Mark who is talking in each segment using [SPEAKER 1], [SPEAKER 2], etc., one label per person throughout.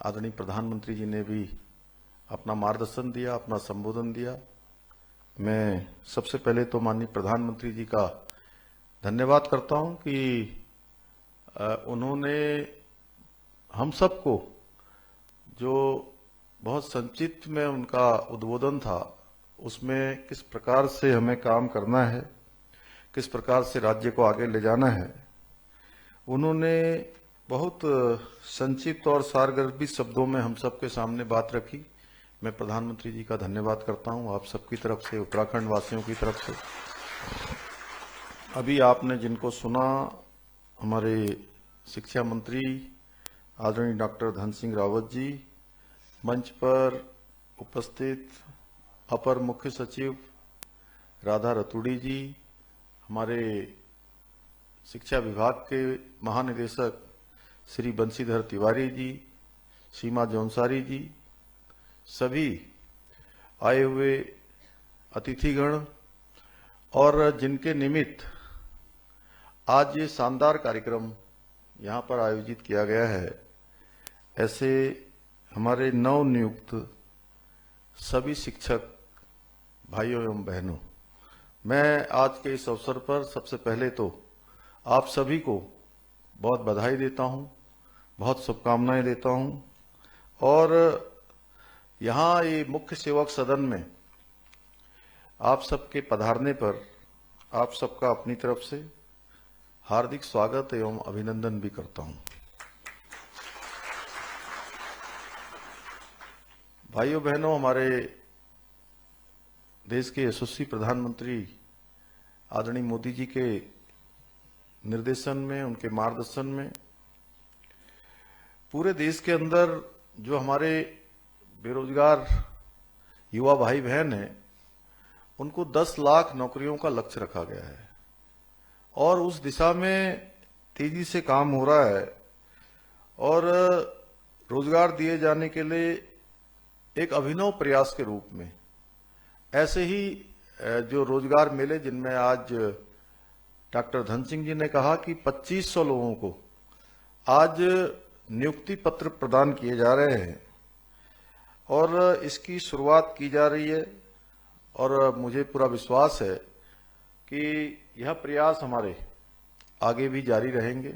[SPEAKER 1] आदरणीय प्रधानमंत्री जी ने भी अपना मार्गदर्शन दिया, अपना संबोधन दिया। मैं सबसे पहले तो माननीय प्रधानमंत्री जी का धन्यवाद करता हूं कि उन्होंने हम सबको, जो बहुत संक्षिप्त में उनका उद्बोधन था, उसमें किस प्रकार से हमें काम करना है, किस प्रकार से राज्य को आगे ले जाना है, उन्होंने बहुत संक्षिप्त और सारगर्भित शब्दों में हम सबके सामने बात रखी। मैं प्रधानमंत्री जी का धन्यवाद करता हूं, आप सबकी तरफ से, उत्तराखंड वासियों की तरफ से। अभी आपने जिनको सुना, हमारे शिक्षा मंत्री आदरणीय डॉक्टर धन सिंह रावत जी, मंच पर उपस्थित अपर मुख्य सचिव राधा रतूड़ी जी, हमारे शिक्षा विभाग के महानिदेशक श्री बंशीधर तिवारी जी, सीमा जौनसारी जी, सभी आए हुए अतिथिगण और जिनके निमित्त आज ये शानदार कार्यक्रम यहाँ पर आयोजित किया गया है, ऐसे हमारे नवनियुक्त सभी शिक्षक भाइयों एवं बहनों, मैं आज के इस अवसर पर सबसे पहले तो आप सभी को बहुत बधाई देता हूँ, बहुत शुभकामनाएं देता हूँ। और यहाँ ये मुख्य सेवक सदन में आप सबके पधारने पर आप सबका अपनी तरफ से हार्दिक स्वागत एवं अभिनंदन भी करता हूँ। भाइयों बहनों, हमारे देश के यशस्वी प्रधानमंत्री आदरणीय मोदी जी के निर्देशन में, उनके मार्गदर्शन में पूरे देश के अंदर जो हमारे बेरोजगार युवा भाई बहन हैं, उनको 10 लाख नौकरियों का लक्ष्य रखा गया है और उस दिशा में तेजी से काम हो रहा है। और रोजगार दिए जाने के लिए एक अभिनव प्रयास के रूप में ऐसे ही जो रोजगार मेले, जिनमें आज डॉक्टर धन सिंह जी ने कहा कि 2500 लोगों को आज नियुक्ति पत्र प्रदान किए जा रहे हैं और इसकी शुरुआत की जा रही है। और मुझे पूरा विश्वास है कि यह प्रयास हमारे आगे भी जारी रहेंगे।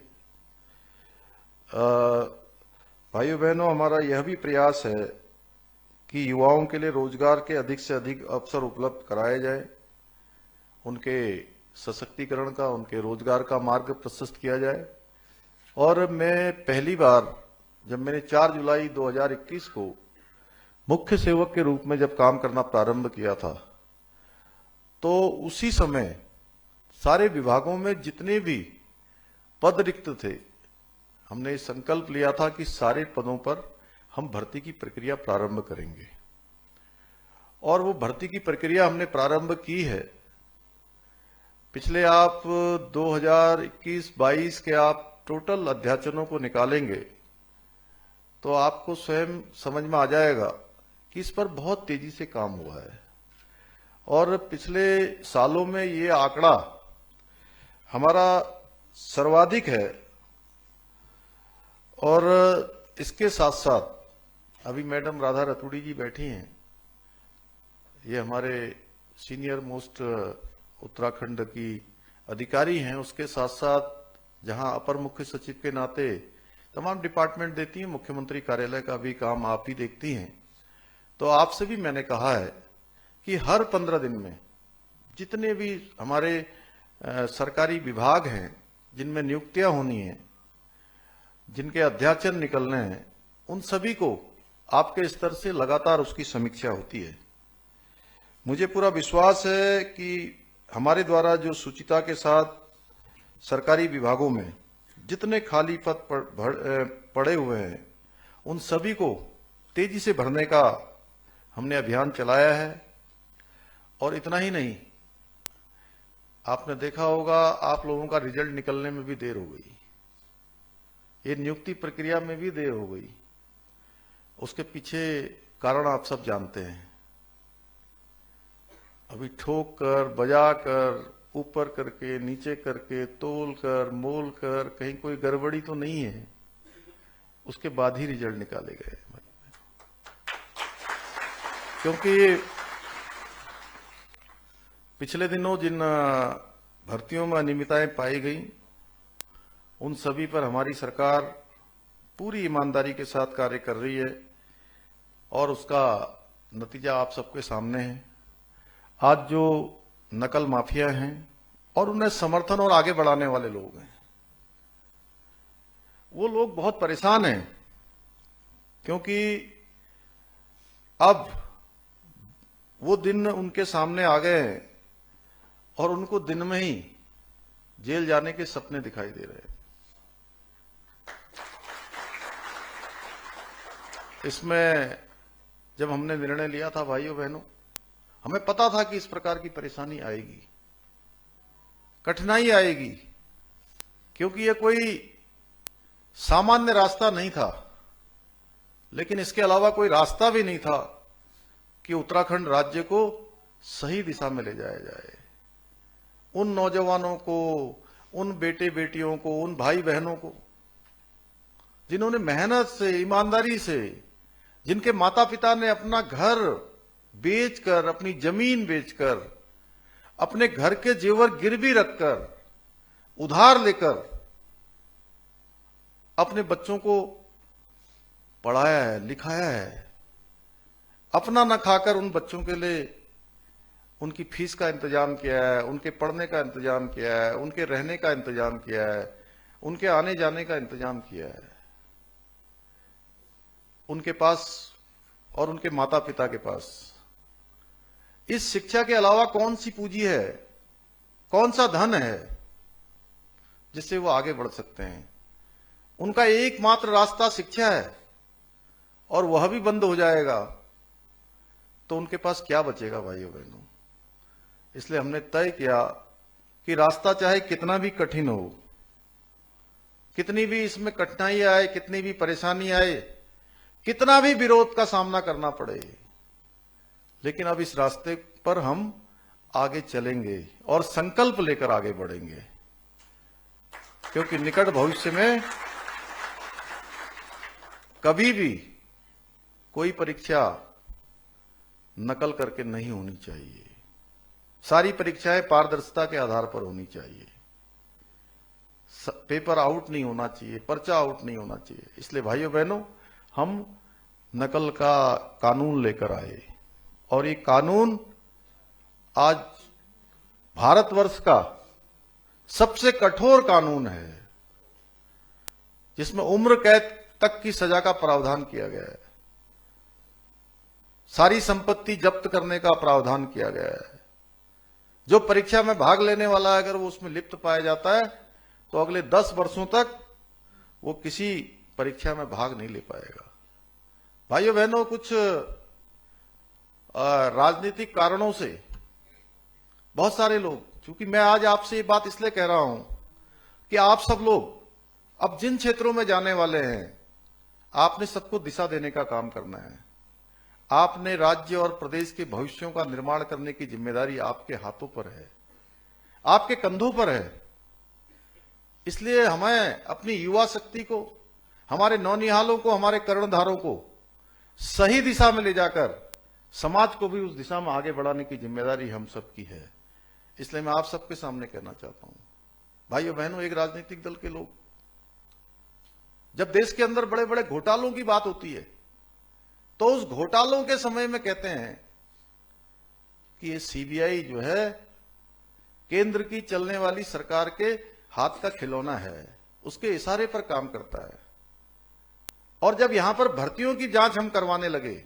[SPEAKER 1] भाइयों बहनों, हमारा यह भी प्रयास है कि युवाओं के लिए रोजगार के अधिक से अधिक अवसर उपलब्ध कराए जाए, उनके सशक्तिकरण का, उनके रोजगार का मार्ग प्रशस्त किया जाए। और मैं पहली बार जब मैंने 4 जुलाई 2021 को मुख्य सेवक के रूप में जब काम करना प्रारंभ किया था, तो उसी समय सारे विभागों में जितने भी पद रिक्त थे, हमने संकल्प लिया था कि सारे पदों पर हम भर्ती की प्रक्रिया प्रारंभ करेंगे। और वो भर्ती की प्रक्रिया हमने प्रारंभ की है। पिछले आप 2021-22 के आप टोटल अध्याचनों को निकालेंगे तो आपको स्वयं समझ में आ जाएगा कि इस पर बहुत तेजी से काम हुआ है। और पिछले सालों में ये आंकड़ा हमारा सर्वाधिक है। और इसके साथ साथ अभी मैडम राधा रतूड़ी जी बैठी हैं, ये हमारे सीनियर मोस्ट उत्तराखंड की अधिकारी हैं। उसके साथ साथ जहां अपर मुख्य सचिव के नाते तमाम डिपार्टमेंट देती हैं, मुख्यमंत्री कार्यालय का भी काम आप ही देखती हैं। तो आपसे भी मैंने कहा है कि हर 15 दिन में जितने भी हमारे सरकारी विभाग हैं जिनमें नियुक्तियां होनी है, जिनके अध्याचन निकलने हैं, उन सभी को आपके स्तर से लगातार उसकी समीक्षा होती है। मुझे पूरा विश्वास है कि हमारे द्वारा जो सुचिता के साथ सरकारी विभागों में जितने खाली पद पड़े हुए हैं, उन सभी को तेजी से भरने का हमने अभियान चलाया है। और इतना ही नहीं, आपने देखा होगा आप लोगों का रिजल्ट निकलने में भी देर हो गई, ये नियुक्ति प्रक्रिया में भी देर हो गई। उसके पीछे कारण आप सब जानते हैं। अभी ठोक कर, बजा कर, ऊपर करके, नीचे करके, तोल कर, मोल कर, कहीं कोई गड़बड़ी तो नहीं है। उसके बाद ही रिजल्ट निकाले गए। क्योंकि पिछले दिनों जिन भर्तियों में अनियमितताएं पाई गई, उन सभी पर हमारी सरकार पूरी ईमानदारी के साथ कार्य कर रही है और उसका नतीजा आप सबके सामने है। आज जो नकल माफिया हैं और उन्हें समर्थन और आगे बढ़ाने वाले लोग हैं, वो लोग बहुत परेशान हैं, क्योंकि अब वो दिन उनके सामने आ गए हैं और उनको दिन में ही जेल जाने के सपने दिखाई दे रहे हैं। इसमें जब हमने निर्णय लिया था भाइयों बहनों, हमें पता था कि इस प्रकार की परेशानी आएगी, कठिनाई आएगी, क्योंकि यह कोई सामान्य रास्ता नहीं था। लेकिन इसके अलावा कोई रास्ता भी नहीं था कि उत्तराखंड राज्य को सही दिशा में ले जाया जाए। उन नौजवानों को, उन बेटे बेटियों को, उन भाई बहनों को जिन्होंने मेहनत से, ईमानदारी से, जिनके माता पिता ने अपना घर बेचकर, अपनी जमीन बेचकर, अपने घर के जेवर गिरवी रखकर, उधार लेकर अपने बच्चों को पढ़ाया है, लिखाया है, अपना न खाकर उन बच्चों के लिए उनकी फीस का इंतजाम किया है, उनके पढ़ने का इंतजाम किया है, उनके रहने का इंतजाम किया है, उनके आने जाने का इंतजाम किया है। उनके पास और उनके माता पिता के पास इस शिक्षा के अलावा कौन सी पूंजी है, कौन सा धन है जिससे वो आगे बढ़ सकते हैं। उनका एकमात्र रास्ता शिक्षा है और वह भी बंद हो जाएगा तो उनके पास क्या बचेगा भाइयों बहनों। इसलिए हमने तय किया कि रास्ता चाहे कितना भी कठिन हो, कितनी भी इसमें कठिनाई आए, कितनी भी परेशानी आए, कितना भी विरोध का सामना करना पड़े, लेकिन अब इस रास्ते पर हम आगे चलेंगे और संकल्प लेकर आगे बढ़ेंगे, क्योंकि निकट भविष्य में कभी भी कोई परीक्षा नकल करके नहीं होनी चाहिए। सारी परीक्षाएं पारदर्शिता के आधार पर होनी चाहिए। पेपर आउट नहीं होना चाहिए, पर्चा आउट नहीं होना चाहिए। इसलिए भाइयों बहनों, हम नकल का कानून लेकर आए और ये कानून आज भारतवर्ष का सबसे कठोर कानून है, जिसमें उम्र कैद तक की सजा का प्रावधान किया गया है, सारी संपत्ति जब्त करने का प्रावधान किया गया है। जो परीक्षा में भाग लेने वाला है, अगर वो उसमें लिप्त पाया जाता है तो अगले 10 वर्षों तक वो किसी परीक्षा में भाग नहीं ले पाएगा। भाइयों बहनों, कुछ राजनीतिक कारणों से बहुत सारे लोग, क्योंकि मैं आज आपसे ये बात इसलिए कह रहा हूं कि आप सब लोग अब जिन क्षेत्रों में जाने वाले हैं, आपने सबको दिशा देने का काम करना है। आपने राज्य और प्रदेश के भविष्यों का निर्माण करने की जिम्मेदारी आपके हाथों पर है, आपके कंधों पर है। इसलिए हमें अपनी युवा शक्ति को, हमारे नौनिहालों को, हमारे कर्णधारों को सही दिशा में ले जाकर समाज को भी उस दिशा में आगे बढ़ाने की जिम्मेदारी हम सबकी है। इसलिए मैं आप सबके सामने कहना चाहता हूं, भाइयों बहनों, एक राजनीतिक दल के लोग, जब देश के अंदर बड़े बड़े घोटालों की बात होती है तो उस घोटालों के समय में कहते हैं कि ये सीबीआई जो है केंद्र की चलने वाली सरकार के हाथ का खिलौना है, उसके इशारे पर काम करता है। और जब यहां पर भर्तियों की जांच हम करवाने लगे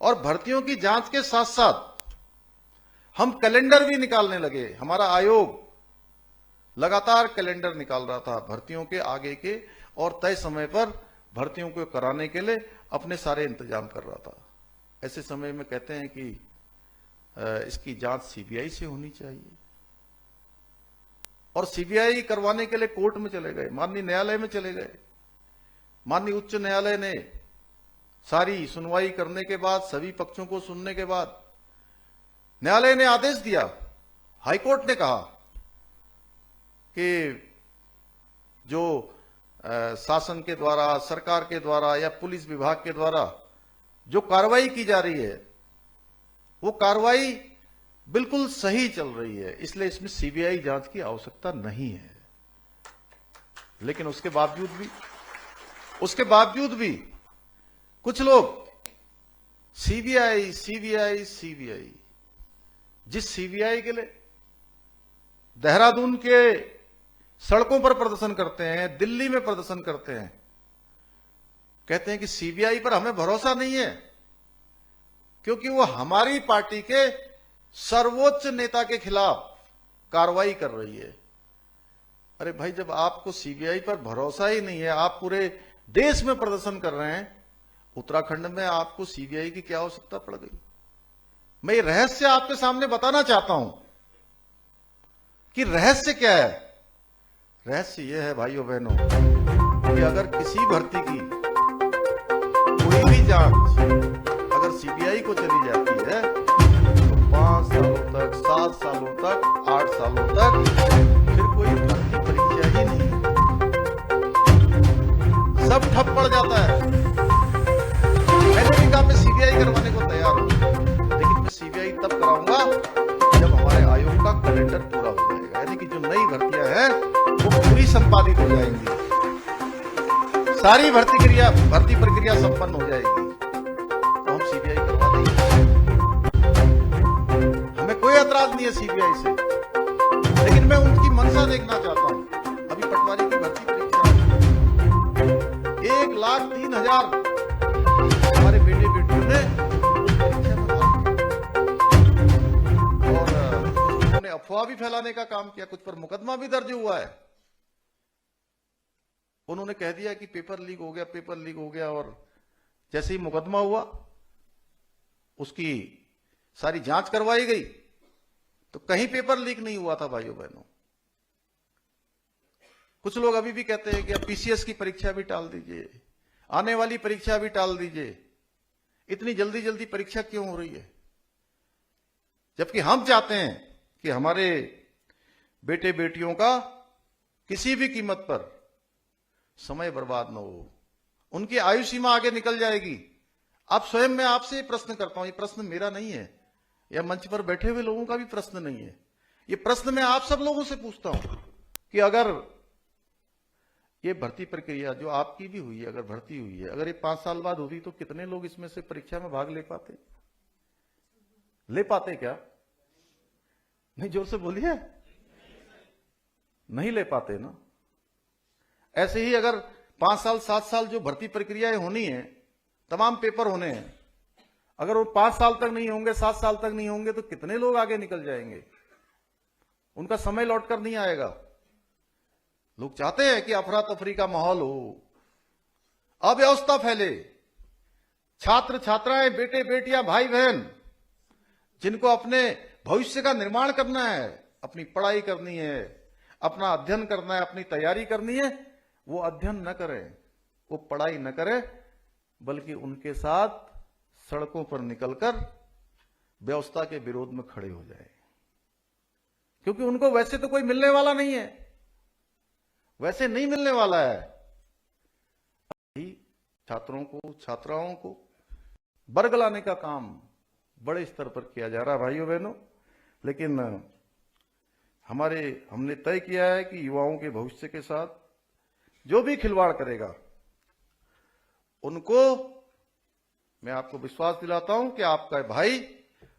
[SPEAKER 1] और भर्तियों की जांच के साथ साथ हम कैलेंडर भी निकालने लगे, हमारा आयोग लगातार कैलेंडर निकाल रहा था भर्तियों के आगे के, और तय समय पर भर्तियों को कराने के लिए अपने सारे इंतजाम कर रहा था। ऐसे समय में कहते हैं कि इसकी जांच सीबीआई से होनी चाहिए, और सीबीआई करवाने के लिए कोर्ट में चले गए, माननीय न्यायालय में चले गए। माननीय उच्च न्यायालय ने सारी सुनवाई करने के बाद, सभी पक्षों को सुनने के बाद न्यायालय ने आदेश दिया, हाईकोर्ट ने कहा कि जो शासन के द्वारा, सरकार के द्वारा या पुलिस विभाग के द्वारा जो कार्रवाई की जा रही है वो कार्रवाई बिल्कुल सही चल रही है, इसलिए इसमें सीबीआई जांच की आवश्यकता नहीं है। लेकिन उसके बावजूद भी कुछ लोग सीबीआई सीबीआई सीबीआई, जिस सीबीआई के लिए देहरादून के सड़कों पर प्रदर्शन करते हैं, दिल्ली में प्रदर्शन करते हैं, कहते हैं कि सीबीआई पर हमें भरोसा नहीं है क्योंकि वो हमारी पार्टी के सर्वोच्च नेता के खिलाफ कार्रवाई कर रही है। अरे भाई, जब आपको सीबीआई पर भरोसा ही नहीं है, आप पूरे देश में प्रदर्शन कर रहे हैं, उत्तराखंड में आपको सीबीआई की क्या आवश्यकता पड़ गई? मैं ये रहस्य आपके सामने बताना चाहता हूं कि रहस्य क्या है। रहस्य यह है भाइयों बहनों कि अगर किसी भर्ती की कोई भी जांच अगर सीबीआई को चली जाती है तो 5 सालों तक, 7 सालों तक, 8 सालों तक फिर कोई भर्ती परीक्षा ही नहीं, सब ठप पड़ जाता है। मैंने भी कहा मैं सीबीआई करवाने को तैयार हूं, लेकिन मैं सीबीआई तब कराऊंगा जब हमारे आयोग का कैलेंडर पूरा हो जाएगा, यानी कि जो नई भर्तियां हैं वो पूरी संपादित हो जाएंगी, सारी भर्ती प्रक्रिया संपन्न हो जाएगी, तो हम सीबीआई करवा देंगे। हमें कोई एतराज नहीं है सीबीआई से, लेकिन मैं उनकी मंशा देखना चाहता हूं। अभी पटवारी की भर्ती परीक्षा 1,03,000 हमारे बेटे बेटियों ने परीक्षा में भाग लिया और उन्होंने अफवाह भी फैलाने का काम किया, कुछ पर मुकदमा भी दर्ज हुआ है। उन्होंने कह दिया कि पेपर लीक हो गया, और जैसे ही मुकदमा हुआ उसकी सारी जांच करवाई गई तो कहीं पेपर लीक नहीं हुआ था। भाइयों बहनों, कुछ लोग अभी भी कहते हैं कि अब पीसीएस की परीक्षा भी टाल दीजिए, आने वाली परीक्षा भी टाल दीजिए, इतनी जल्दी जल्दी परीक्षा क्यों हो रही है? जबकि हम चाहते हैं कि हमारे बेटे बेटियों का किसी भी कीमत पर समय बर्बाद न हो, उनकी आयु सीमा आगे निकल जाएगी। अब स्वयं मैं आपसे प्रश्न करता हूं, ये प्रश्न मेरा नहीं है या मंच पर बैठे हुए लोगों का भी प्रश्न नहीं है, ये प्रश्न मैं आप सब लोगों से पूछता हूं कि अगर ये भर्ती प्रक्रिया जो आपकी भी हुई है, अगर भर्ती हुई है, अगर ये 5 साल बाद होती तो कितने लोग इसमें से परीक्षा में भाग ले पाते क्या? नहीं, जोर से बोलिए, नहीं ले पाते ना। ऐसे ही अगर 5 साल 7 साल जो भर्ती प्रक्रियाएं होनी है, तमाम पेपर होने हैं, अगर वो 5 साल तक नहीं होंगे, 7 साल तक नहीं होंगे तो कितने लोग आगे निकल जाएंगे? उनका समय लौट कर नहीं आएगा। लोग चाहते हैं कि अफरा तफरी का माहौल हो, अव्यवस्था फैले, छात्र छात्राएं, बेटे बेटियां, भाई बहन जिनको अपने भविष्य का निर्माण करना है, अपनी पढ़ाई करनी है, अपना अध्ययन करना है, अपनी तैयारी करनी है, वो अध्ययन न करें, वो पढ़ाई न करें, बल्कि उनके साथ सड़कों पर निकलकर व्यवस्था के विरोध में खड़े हो जाए, क्योंकि उनको वैसे तो कोई मिलने वाला नहीं है, वैसे नहीं मिलने वाला है। छात्रों को, छात्राओं को वर्ग लाने का काम बड़े स्तर पर किया जा रहा है भाइयों बहनों, लेकिन हमने तय किया है कि युवाओं के भविष्य के साथ जो भी खिलवाड़ करेगा उनको मैं आपको विश्वास दिलाता हूं कि आपका भाई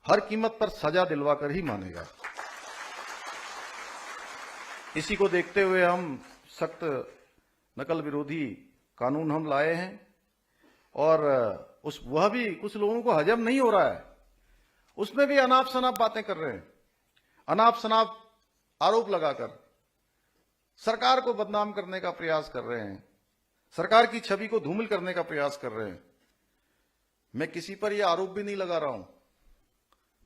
[SPEAKER 1] हर कीमत पर सजा दिलवा कर ही मानेगा। इसी को देखते हुए हम सख्त नकल विरोधी कानून हम लाए हैं, और वह भी कुछ लोगों को हजम नहीं हो रहा है, उसमें भी अनाप शनाप बातें कर रहे हैं, अनाप शनाप आरोप लगाकर सरकार को बदनाम करने का प्रयास कर रहे हैं, सरकार की छवि को धूमिल करने का प्रयास कर रहे हैं। मैं किसी पर यह आरोप भी नहीं लगा रहा हूं,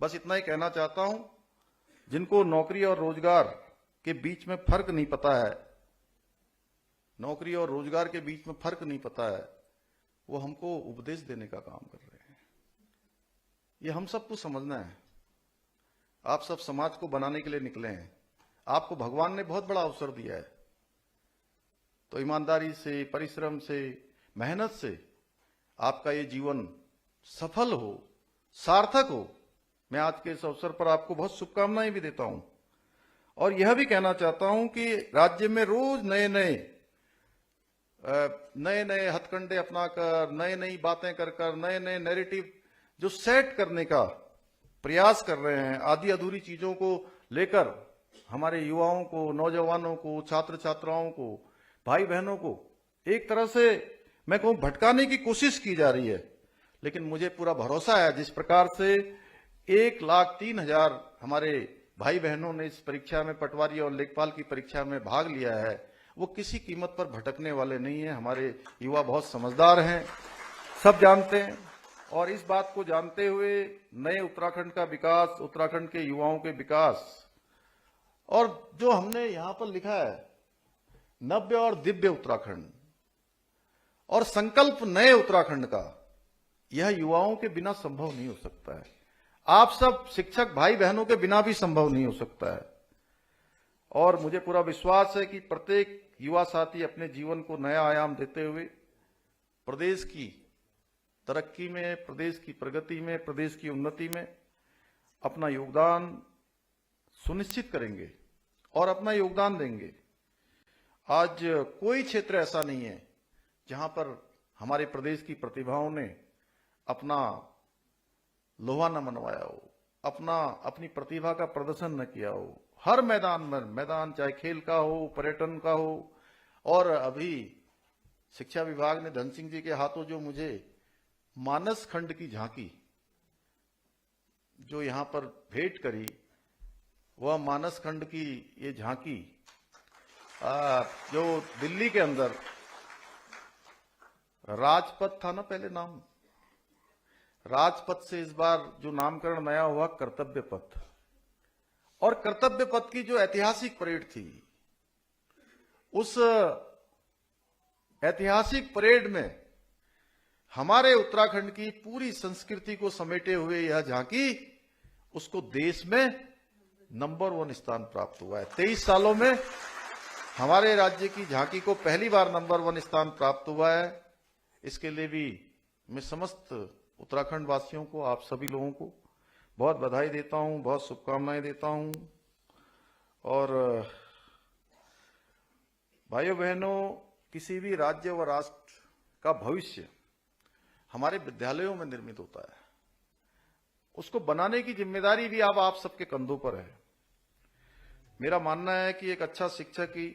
[SPEAKER 1] बस इतना ही कहना चाहता हूं, जिनको नौकरी और रोजगार के बीच में फर्क नहीं पता है, नौकरी और रोजगार के बीच में फर्क नहीं पता है, वो हमको उपदेश देने का काम कर रहे हैं। ये हम सबको समझना है। आप सब समाज को बनाने के लिए निकले हैं, आपको भगवान ने बहुत बड़ा अवसर दिया है, तो ईमानदारी से, परिश्रम से, मेहनत से आपका ये जीवन सफल हो, सार्थक हो। मैं आज के इस अवसर पर आपको बहुत शुभकामनाएं भी देता हूं और यह भी कहना चाहता हूं कि राज्य में रोज नए नए हथकंडे अपनाकर, नई नई बातें कर नए नए नैरेटिव जो सेट करने का प्रयास कर रहे हैं, आधी अधूरी चीजों को लेकर हमारे युवाओं को, नौजवानों को, छात्र छात्राओं को, भाई बहनों को एक तरह से मैं कहूं भटकाने की कोशिश की जा रही है। लेकिन मुझे पूरा भरोसा है, जिस प्रकार से 1,03,000 हमारे भाई बहनों ने इस परीक्षा में, पटवारी और लेखपाल की परीक्षा में भाग लिया है, वो किसी कीमत पर भटकने वाले नहीं है। हमारे युवा बहुत समझदार हैं, सब जानते हैं। और इस बात को जानते हुए नए उत्तराखंड का विकास, उत्तराखंड के युवाओं के विकास, और जो हमने यहां पर लिखा है नव्य और दिव्य उत्तराखंड और संकल्प नए उत्तराखंड का, यह युवाओं के बिना संभव नहीं हो सकता है। आप सब शिक्षक भाई बहनों के बिना भी संभव नहीं हो सकता है। और मुझे पूरा विश्वास है कि प्रत्येक युवा साथी अपने जीवन को नया आयाम देते हुए प्रदेश की तरक्की में, प्रदेश की प्रगति में, प्रदेश की उन्नति में अपना योगदान सुनिश्चित करेंगे और अपना योगदान देंगे। आज कोई क्षेत्र ऐसा नहीं है जहां पर हमारे प्रदेश की प्रतिभाओं ने अपना लोहा न मनवाया हो, अपनी प्रतिभा का प्रदर्शन न किया हो। हर मैदान चाहे खेल का हो, पर्यटन का हो, और अभी शिक्षा विभाग ने धन सिंह जी के हाथों जो मुझे मानस खंड की झांकी जो यहां पर भेंट करी, वह मानस खंड की ये झांकी जो दिल्ली के अंदर राजपथ था ना, पहले नाम राजपथ से इस बार जो नामकरण नया हुआ कर्तव्य पथ, और कर्तव्य पथ की जो ऐतिहासिक परेड थी, उस ऐतिहासिक परेड में हमारे उत्तराखंड की पूरी संस्कृति को समेटे हुए यह झांकी, उसको देश में नंबर 1 स्थान प्राप्त हुआ है। 23 सालों में हमारे राज्य की झांकी को पहली बार नंबर 1 स्थान प्राप्त हुआ है। इसके लिए भी मैं समस्त उत्तराखंड वासियों को, आप सभी लोगों को बहुत बधाई देता हूं, बहुत शुभकामनाएं देता हूं। और भाइयों बहनों, किसी भी राज्य व राष्ट्र का भविष्य हमारे विद्यालयों में निर्मित होता है। उसको बनाने की जिम्मेदारी भी अब आप सबके कंधों पर है। मेरा मानना है कि एक अच्छा शिक्षक ही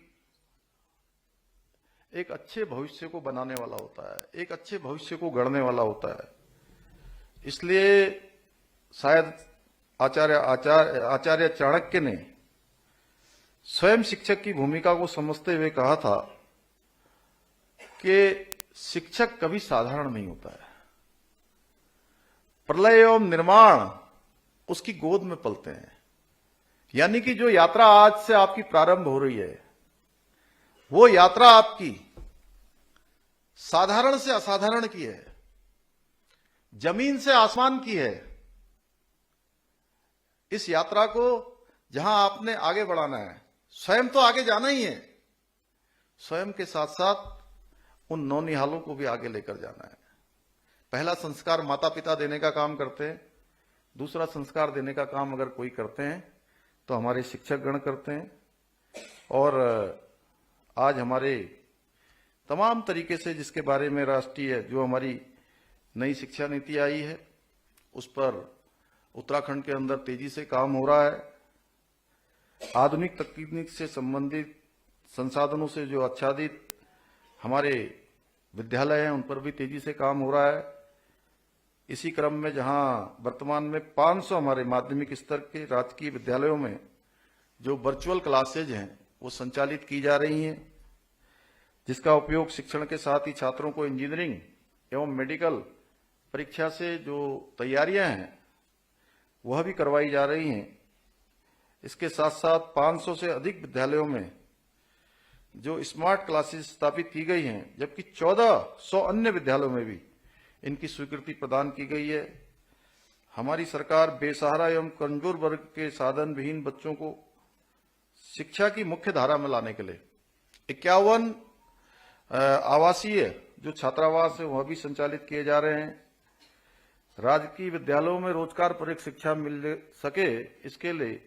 [SPEAKER 1] एक अच्छे भविष्य को बनाने वाला होता है, एक अच्छे भविष्य को गढ़ने वाला होता है। इसलिए शायद आचार्य चाणक्य ने स्वयं शिक्षक की भूमिका को समझते हुए कहा था कि शिक्षक कभी साधारण नहीं होता है। प्रलय एवं निर्माण उसकी गोद में पलते हैं। यानी कि जो यात्रा आज से आपकी प्रारंभ हो रही है, वो यात्रा आपकी साधारण से असाधारण की है, जमीन से आसमान की है। इस यात्रा को जहां आपने आगे बढ़ाना है, स्वयं तो आगे जाना ही है, स्वयं के साथ साथ उन नौनिहालों को भी आगे लेकर जाना है। पहला संस्कार माता पिता देने का काम करते हैं, दूसरा संस्कार देने का काम अगर कोई करते हैं तो हमारे शिक्षक गण करते हैं। और आज हमारे तमाम तरीके से जिसके बारे में राष्ट्रीय जो हमारी नई शिक्षा नीति आई है, उस पर उत्तराखंड के अंदर तेजी से काम हो रहा है। आधुनिक तकनीक से संबंधित संसाधनों से जो आच्छादित हमारे विद्यालय हैं, उन पर भी तेजी से काम हो रहा है। इसी क्रम में जहां वर्तमान में 500 हमारे माध्यमिक स्तर के राजकीय विद्यालयों में जो वर्चुअल क्लासेज हैं वो संचालित की जा रही हैं, जिसका उपयोग शिक्षण के साथ ही छात्रों को इंजीनियरिंग एवं मेडिकल परीक्षा से जो तैयारियां हैं वह भी करवाई जा रही हैं। इसके साथ साथ 500 से अधिक विद्यालयों में जो स्मार्ट क्लासेस स्थापित की गई हैं, जबकि 1400 अन्य विद्यालयों में भी इनकी स्वीकृति प्रदान की गई है। हमारी सरकार बेसहारा एवं कमजोर वर्ग के साधन विहीन बच्चों को शिक्षा की मुख्य धारा में लाने के लिए 51 आवासीय जो छात्रावास है वह भी संचालित किए जा रहे हैं। राजकीय विद्यालयों में रोजगार परक शिक्षा मिल सके, इसके लिए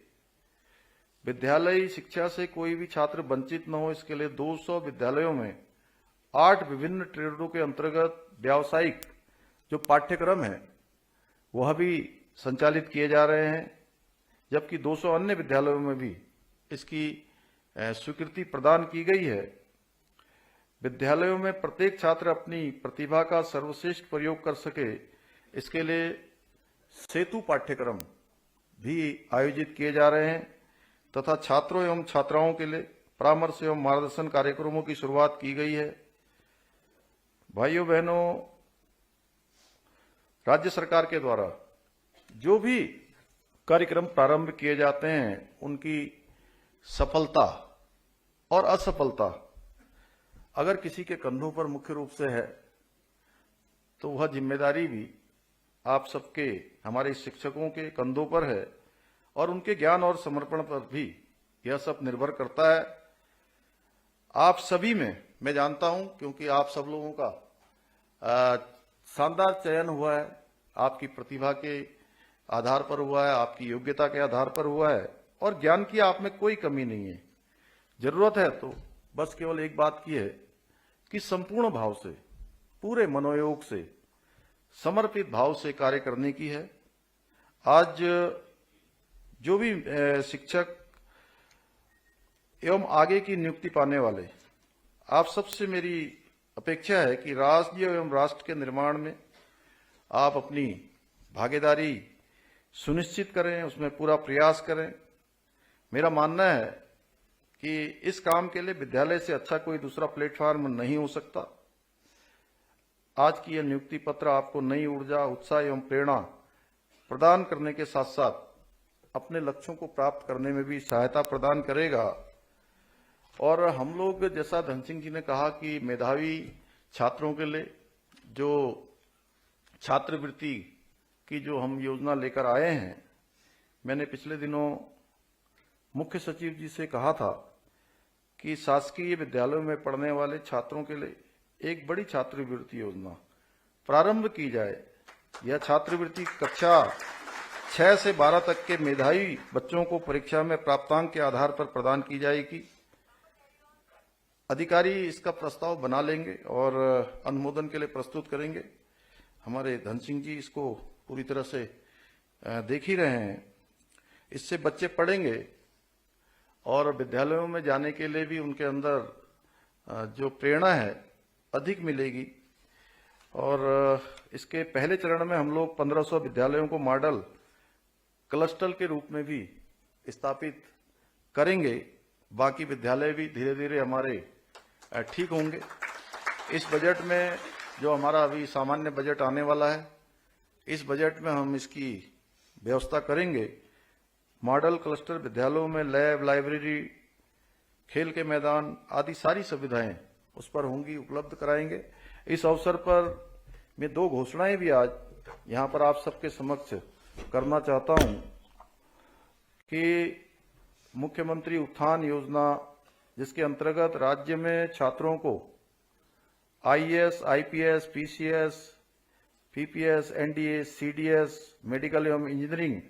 [SPEAKER 1] विद्यालयी शिक्षा से कोई भी छात्र वंचित न हो, इसके लिए 200 विद्यालयों में 8 विभिन्न ट्रेडों के अंतर्गत व्यावसायिक जो पाठ्यक्रम है वह भी संचालित किए जा रहे हैं, जबकि 200 अन्य विद्यालयों में भी इसकी स्वीकृति प्रदान की गई है। विद्यालयों में प्रत्येक छात्र अपनी प्रतिभा का सर्वश्रेष्ठ प्रयोग कर सके, इसके लिए सेतु पाठ्यक्रम भी आयोजित किए जा रहे हैं तथा छात्रों एवं छात्राओं के लिए परामर्श एवं मार्गदर्शन कार्यक्रमों की शुरुआत की गई है। भाइयों बहनों, राज्य सरकार के द्वारा जो भी कार्यक्रम प्रारंभ किए जाते हैं उनकी सफलता और असफलता अगर किसी के कंधों पर मुख्य रूप से है तो वह जिम्मेदारी भी आप सबके, हमारे शिक्षकों के कंधों पर है और उनके ज्ञान और समर्पण पर भी यह सब निर्भर करता है। आप सभी में मैं जानता हूं, क्योंकि आप सब लोगों का शानदार चयन हुआ है, आपकी प्रतिभा के आधार पर हुआ है, आपकी योग्यता के आधार पर हुआ है और ज्ञान की आप में कोई कमी नहीं है। जरूरत है तो बस केवल एक बात की है कि संपूर्ण भाव से, पूरे मनोयोग से, समर्पित भाव से कार्य करने की है। आज जो भी शिक्षक एवं आगे की नियुक्ति पाने वाले, आप सबसे मेरी अपेक्षा है कि राज्य एवं राष्ट्र के निर्माण में आप अपनी भागीदारी सुनिश्चित करें, उसमें पूरा प्रयास करें। मेरा मानना है कि इस काम के लिए विद्यालय से अच्छा कोई दूसरा प्लेटफॉर्म नहीं हो सकता। आज की यह नियुक्ति पत्र आपको नई ऊर्जा, उत्साह एवं प्रेरणा प्रदान करने के साथ साथ अपने लक्ष्यों को प्राप्त करने में भी सहायता प्रदान करेगा। और हम लोग, जैसा धन सिंह जी ने कहा कि मेधावी छात्रों के लिए जो छात्रवृत्ति की जो हम योजना लेकर आए हैं, मैंने पिछले दिनों मुख्य सचिव जी से कहा था कि शासकीय विद्यालयों में पढ़ने वाले छात्रों के लिए एक बड़ी छात्रवृत्ति योजना प्रारंभ की जाए। यह छात्रवृत्ति कक्षा 6 से 12 तक के मेधावी बच्चों को परीक्षा में प्राप्तांक के आधार पर प्रदान की जाएगी। अधिकारी इसका प्रस्ताव बना लेंगे और अनुमोदन के लिए प्रस्तुत करेंगे। हमारे धन सिंह जी इसको पूरी तरह से देख ही रहे हैं। इससे बच्चे पढ़ेंगे और विद्यालयों में जाने के लिए भी उनके अंदर जो प्रेरणा है अधिक मिलेगी। और इसके पहले चरण में हम लोग 1500 विद्यालयों को मॉडल क्लस्टर के रूप में भी स्थापित करेंगे। बाकी विद्यालय भी धीरे धीरे हमारे ठीक होंगे। इस बजट में जो हमारा अभी सामान्य बजट आने वाला है, इस बजट में हम इसकी व्यवस्था करेंगे। मॉडल क्लस्टर विद्यालयों में लैब, लाइब्रेरी, खेल के मैदान आदि सारी सुविधाएं उस पर होंगी, उपलब्ध कराएंगे। इस अवसर पर मैं 2 घोषणाएं भी आज यहां पर आप सबके समक्ष करना चाहता हूं कि मुख्यमंत्री उत्थान योजना, जिसके अंतर्गत राज्य में छात्रों को IAS, IPS, PCS, PPS, NDA, CDS, medical एवं इंजीनियरिंग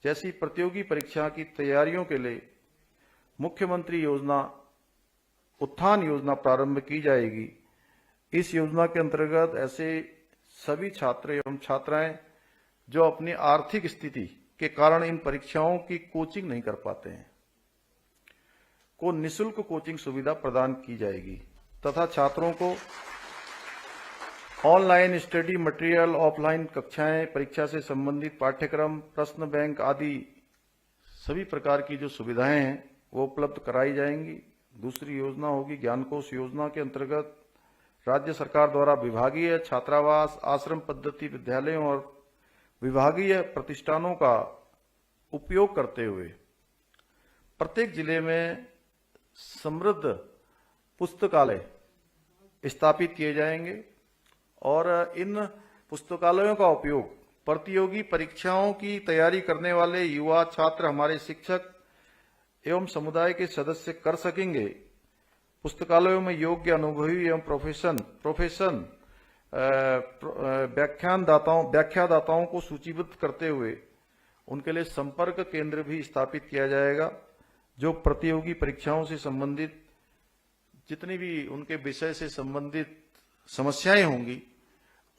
[SPEAKER 1] जैसी प्रतियोगी परीक्षा की तैयारियों के लिए मुख्यमंत्री योजना, उत्थान योजना प्रारंभ की जाएगी। इस योजना के अंतर्गत ऐसे सभी छात्र एवं छात्राएं जो अपनी आर्थिक स्थिति के कारण इन परीक्षाओं की कोचिंग नहीं कर पाते हैं, को निःशुल्क कोचिंग सुविधा प्रदान की जाएगी तथा छात्रों को ऑनलाइन स्टडी मटेरियल, ऑफलाइन कक्षाएं, परीक्षा से संबंधित पाठ्यक्रम, प्रश्न बैंक आदि सभी प्रकार की जो सुविधाएं हैं वो उपलब्ध कराई जाएंगी। दूसरी योजना होगी ज्ञानकोश योजना के अंतर्गत राज्य सरकार द्वारा विभागीय छात्रावास, आश्रम पद्धति विद्यालयों और विभागीय प्रतिष्ठानों का उपयोग करते हुए प्रत्येक जिले में समृद्ध पुस्तकालय स्थापित किए जाएंगे और इन पुस्तकालयों का उपयोग प्रतियोगी परीक्षाओं की तैयारी करने वाले युवा छात्र, हमारे शिक्षक एवं समुदाय के सदस्य कर सकेंगे। पुस्तकालयों में योग्य अनुभवी एवं प्रोफेशन व्याख्यादाताओं को सूचीबद्ध करते हुए उनके लिए संपर्क केंद्र भी स्थापित किया जाएगा, जो प्रतियोगी परीक्षाओं से संबंधित जितनी भी उनके विषय से संबंधित समस्याएं होंगी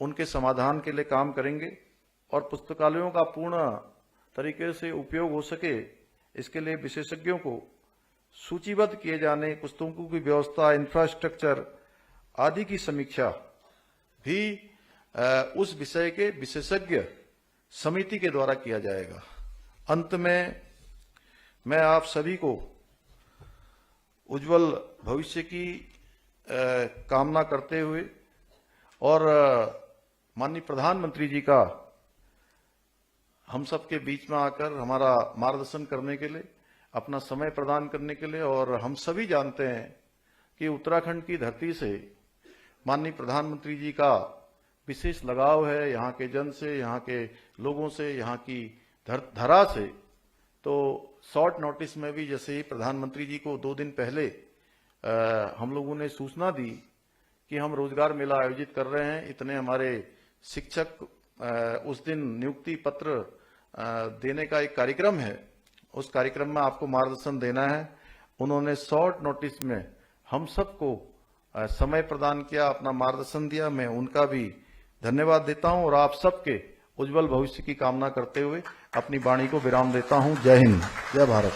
[SPEAKER 1] उनके समाधान के लिए काम करेंगे और पुस्तकालयों का पूर्ण तरीके से उपयोग हो सके इसके लिए विशेषज्ञों को सूचीबद्ध किए जाने, पुस्तकों की व्यवस्था, इंफ्रास्ट्रक्चर आदि की समीक्षा भी उस विषय के विशेषज्ञ समिति के द्वारा किया जाएगा। अंत में मैं आप सभी को उज्जवल भविष्य की कामना करते हुए और माननीय प्रधानमंत्री जी का हम सबके बीच में आकर हमारा मार्गदर्शन करने के लिए, अपना समय प्रदान करने के लिए, और हम सभी जानते हैं कि उत्तराखंड की धरती से माननीय प्रधानमंत्री जी का विशेष लगाव है, यहाँ के जन से, यहाँ के लोगों से, यहाँ की धरा से। तो शॉर्ट नोटिस में भी जैसे ही प्रधानमंत्री जी को 2 दिन पहले हम लोगों ने सूचना दी कि हम रोजगार मेला आयोजित कर रहे हैं, इतने हमारे शिक्षक उस दिन नियुक्ति पत्र देने का एक कार्यक्रम है, उस कार्यक्रम में आपको मार्गदर्शन देना है। उन्होंने शॉर्ट नोटिस में हम सबको समय प्रदान किया, अपना मार्गदर्शन दिया। मैं उनका भी धन्यवाद देता हूं और आप सबके उज्जवल भविष्य की कामना करते हुए अपनी वाणी को विराम देता हूं। जय हिंद, जय भारत।